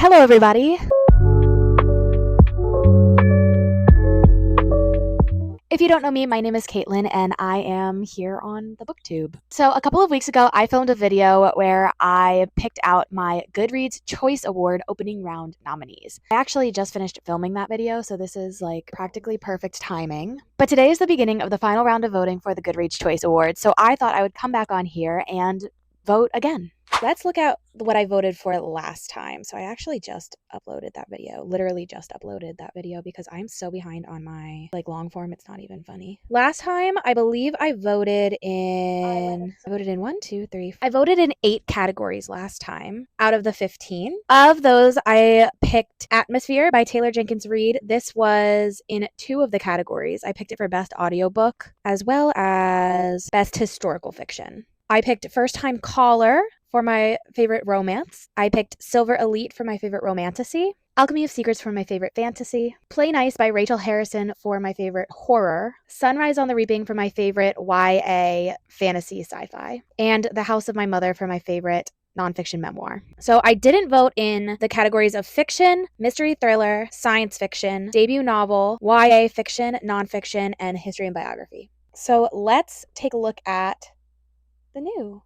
Hello, everybody. If you don't know me, my name is Caitlin, and I am here on the BookTube. So a couple of weeks ago, I filmed a video where I picked out my Goodreads Choice Award opening round nominees. I actually just finished filming that video, so this is like practically perfect timing. But today is the beginning of the final round of voting for the Goodreads Choice Award, so I thought I would come back on here and vote again. Let's look at what I voted for last time. So I actually just uploaded that video, literally just uploaded that video because I'm so behind on my long form. It's not even funny. Last time, I believe I voted in 8 categories last time out of the 15. Of those, I picked Atmosphere by Taylor Jenkins Reid. This was in 2 of the categories. I picked it for Best Audiobook as well as Best Historical Fiction. I picked First Time Caller for my favorite romance. I picked Silver Elite for my favorite romantasy. Alchemy of Secrets for my favorite fantasy. Play Nice by Rachel Harrison for my favorite horror. Sunrise on the Reaping for my favorite YA fantasy sci-fi. And The House of My Mother for my favorite nonfiction memoir. So I didn't vote in the categories of fiction, mystery thriller, science fiction, debut novel, YA fiction, nonfiction, and history and biography. So let's take a look at the new.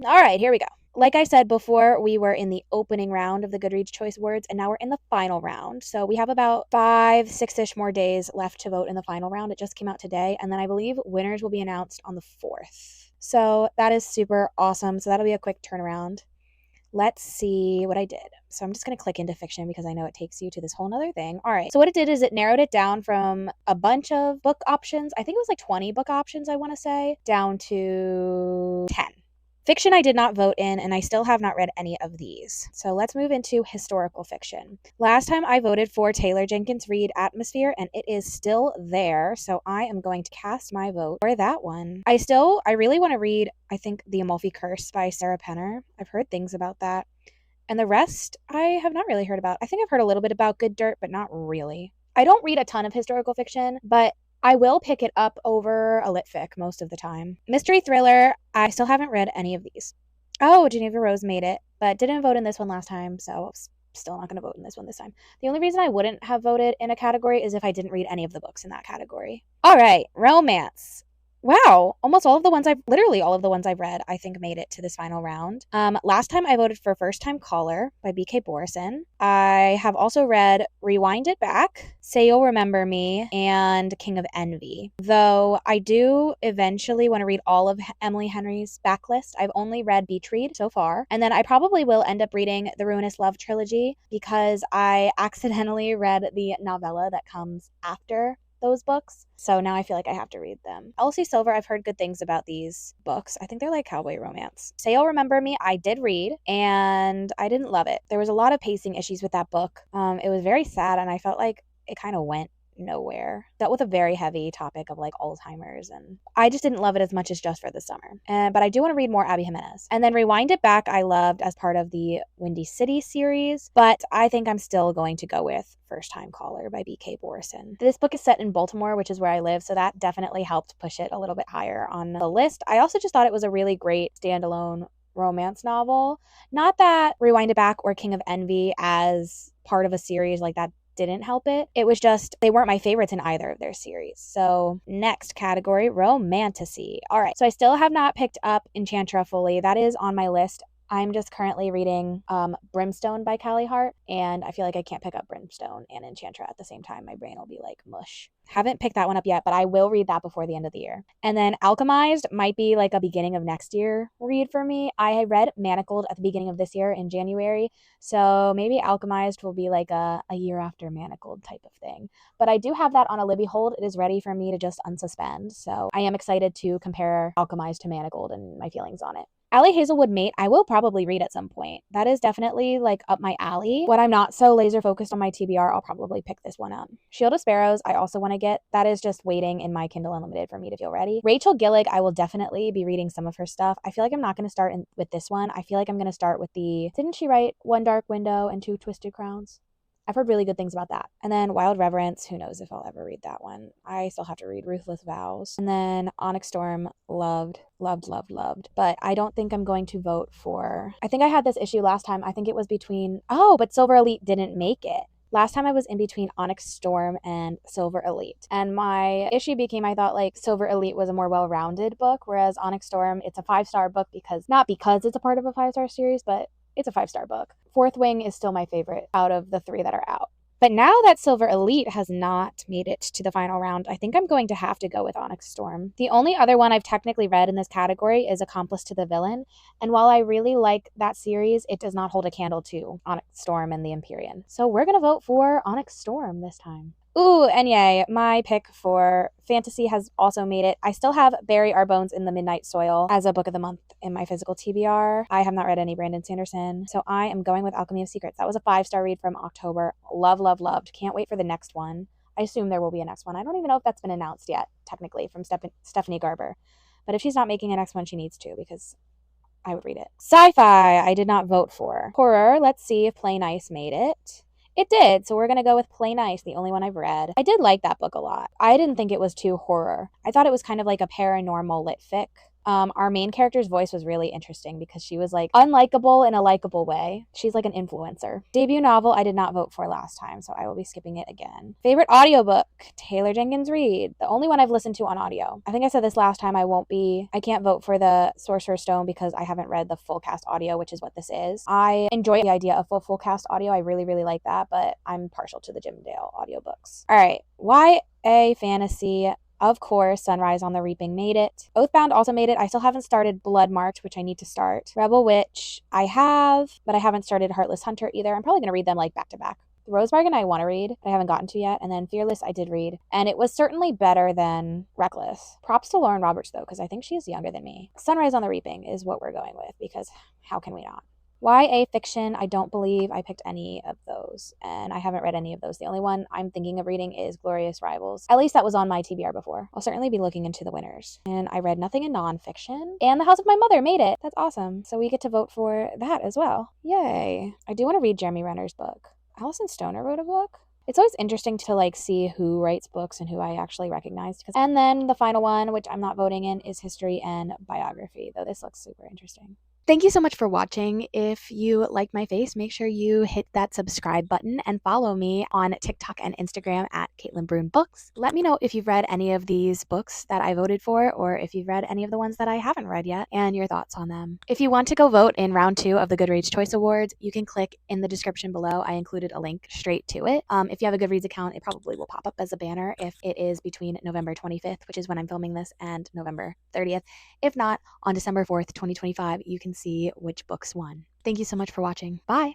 All right, here we go. Like I said before, we were in the opening round of the Goodreads Choice Awards, and now we're in the final round. So we have about 5-6-ish more days left to vote in the final round. It just came out today, and then I believe winners will be announced on the 4th. So that is super awesome. So that'll be a quick turnaround. Let's see what I did. So I'm just going to click into fiction because I know it takes you to this whole nother thing. All right. So what it did is it narrowed it down from a bunch of book options. I think it was like 20 book options, I want to say, down to 10. Fiction I did not vote in, and I still have not read any of these. So let's move into historical fiction. Last time I voted for Taylor Jenkins Reid Atmosphere, and it is still there. So I am going to cast my vote for that one. I really want to read, I think, The Amalfi Curse by Sarah Penner. I've heard things about that. And the rest, I have not really heard about. I think I've heard a little bit about Good Dirt, but not really. I don't read a ton of historical fiction, but I will pick it up over a lit fic most of the time. Mystery thriller, I still haven't read any of these. Oh, Geneva Rose made it, but didn't vote in this one last time, so still not going to vote in this one this time. The only reason I wouldn't have voted in a category is if I didn't read any of the books in that category. All right, romance. Wow, literally all of the ones I've read, I think made it to this final round. Last time I voted for First Time Caller by B.K. Borison. I have also read Rewind It Back, Say You'll Remember Me, and King of Envy. Though I do eventually want to read all of Emily Henry's backlist. I've only read Beach Read so far. And then I probably will end up reading the Ruinous Love trilogy because I accidentally read the novella that comes after those books. So now I feel like I have to read them. Elsie Silver, I've heard good things about these books. I think they're like cowboy romance. Say You'll Remember Me, I did read, and I didn't love it. There was a lot of pacing issues with that book. It was very sad, and I felt like it kind of went nowhere. Dealt with a very heavy topic of like Alzheimer's, and I just didn't love it as much as Just for the Summer. But I do want to read more Abby Jimenez. And then Rewind It Back I loved as part of the Windy City series, but I think I'm still going to go with First Time Caller by B.K. Borison. This book is set in Baltimore, which is where I live, so that definitely helped push it a little bit higher on the list. I also just thought it was a really great standalone romance novel. Not that Rewind It Back or King of Envy as part of a series like that didn't help it. It was just they weren't my favorites in either of their series. So next category, romantasy. All right, so I still have not picked up Enchantra fully. That is on my list. I'm just currently reading Brimstone by Callie Hart, and I feel like I can't pick up Brimstone and Enchantra at the same time. My brain will be like mush. Haven't picked that one up yet, but I will read that before the end of the year. And then Alchemized might be like a beginning of next year read for me. I had read Manacled at the beginning of this year in January, so maybe Alchemized will be like a year after Manacled type of thing. But I do have that on a Libby hold. It is ready for me to just unsuspend, so I am excited to compare Alchemized to Manacled and my feelings on it. Allie Hazelwood Mate, I will probably read at some point. That is definitely like up my alley. When I'm not so laser focused on my TBR, I'll probably pick this one up. Shield of Sparrows, I also want to get. That is just waiting in my Kindle Unlimited for me to feel ready. Rachel Gillig, I will definitely be reading some of her stuff. I feel like I'm not going to start with this one. I feel like I'm going to start with didn't she write One Dark Window and Two Twisted Crowns? I've heard really good things about that. And then Wild Reverence, who knows if I'll ever read that one. I still have to read Ruthless Vows. And then Onyx Storm, loved, loved, loved, loved. But I don't think I'm going to vote for, I think I had this issue last time. I think it was between, but Silver Elite didn't make it. Last time I was in between Onyx Storm and Silver Elite. And my issue became, I thought like Silver Elite was a more well-rounded book, whereas Onyx Storm, it's a 5-star book not because it's a part of a 5-star series, but it's a 5-star book. Fourth Wing is still my favorite out of the 3 that are out. But now that Silver Elite has not made it to the final round, I think I'm going to have to go with Onyx Storm. The only other one I've technically read in this category is Accomplice to the Villain, and while I really like that series, it does not hold a candle to Onyx Storm and the Empyrean. So we're going to vote for Onyx Storm this time. Ooh, and yay, my pick for fantasy has also made it. I still have Bury Our Bones in the Midnight Soil as a book of the month in my physical TBR. I have not read any Brandon Sanderson, so I am going with Alchemy of Secrets. That was a 5-star read from October. Love, love, loved. Can't wait for the next one. I assume there will be a next one. I don't even know if that's been announced yet, technically, from Stephanie Garber. But if she's not making a next one, she needs to, because I would read it. Sci-fi, I did not vote for. Horror, let's see if Play Nice made it. It did, so we're going to go with Play Nice, the only one I've read. I did like that book a lot. I didn't think it was too horror. I thought it was kind of like a paranormal lit fic. Our main character's voice was really interesting because she was like unlikable in a likable way. She's like an influencer. Debut novel I did not vote for last time, so I will be skipping it again. Favorite audiobook, Taylor Jenkins Reid. The only one I've listened to on audio. I think I said this last time, I can't vote for the Sorcerer's Stone because I haven't read the full cast audio, which is what this is. I enjoy the idea of full cast audio. I really, really like that, but I'm partial to the Jim Dale audiobooks. All right, YA fantasy. Of course, Sunrise on the Reaping made it. Oathbound also made it. I still haven't started Blood March, which I need to start. Rebel Witch, I have, but I haven't started Heartless Hunter either. I'm probably going to read them like back to back. The Rose Bargain I want to read, but I haven't gotten to yet. And then Fearless I did read. And it was certainly better than Reckless. Props to Lauren Roberts, though, because I think she is younger than me. Sunrise on the Reaping is what we're going with, because how can we not? YA fiction, I don't believe I picked any of those, and I haven't read any of those. The only one I'm thinking of reading is Glorious Rivals. At least that was on my TBR before. I'll certainly be looking into the winners. And I read nothing in nonfiction, and The House of My Mother made it. That's awesome. So we get to vote for that as well. Yay. I do want to read Jeremy Renner's book. Alison Stoner wrote a book? It's always interesting to like see who writes books and who I actually recognize. And then the final one, which I'm not voting in, is history and biography, though this looks super interesting. Thank you so much for watching. If you like my face, make sure you hit that subscribe button and follow me on TikTok and Instagram at Caitlin Brune Books. Let me know if you've read any of these books that I voted for, or if you've read any of the ones that I haven't read yet, and your thoughts on them. If you want to go vote in round 2 of the Goodreads Choice Awards, you can click in the description below. I included a link straight to it. If you have a Goodreads account, it probably will pop up as a banner if it is between November 25th, which is when I'm filming this, and November 30th. If not, on December 4th, 2025, you can see which books won. Thank you so much for watching. Bye!